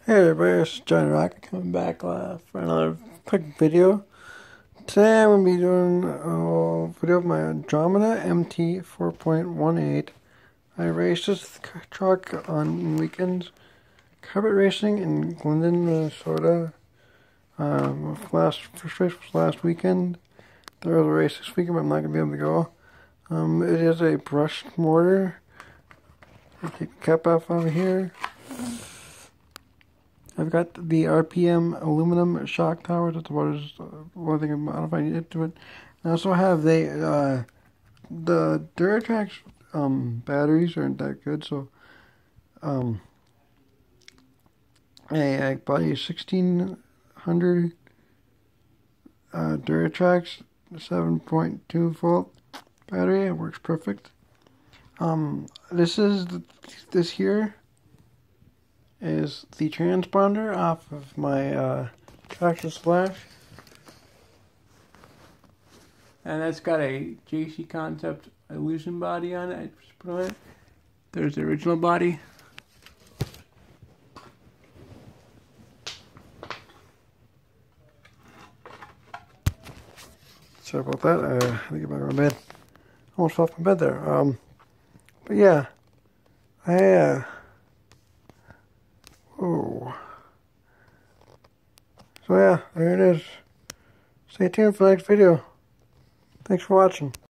Hey everybody, it's John Rocket coming back for another quick video. Today I'm going to be doing a video of my Dromida MT 4.18. I raced this truck on weekends, carpet racing in Glendon, Minnesota. First race was last weekend. There was a race this weekend, but I'm not going to be able to go. It is a brushed mortar. I'll take the cap off over here. I've got the RPM aluminum shock tower. That's about as one thing I'm modifying it to it. I also have the Duratrax batteries aren't that good, so I bought a 1600 Duratrax 7.2 volt battery. It works perfect. This here is the transponder off of my tractor slash, and that's got a JC Concept illusion body on it. I just put on it. There's the original body. Sorry about that. I had to get back on my bed. Almost fell off my bed there. But yeah, oh. So yeah, there it is. Stay tuned for the next video. Thanks for watching.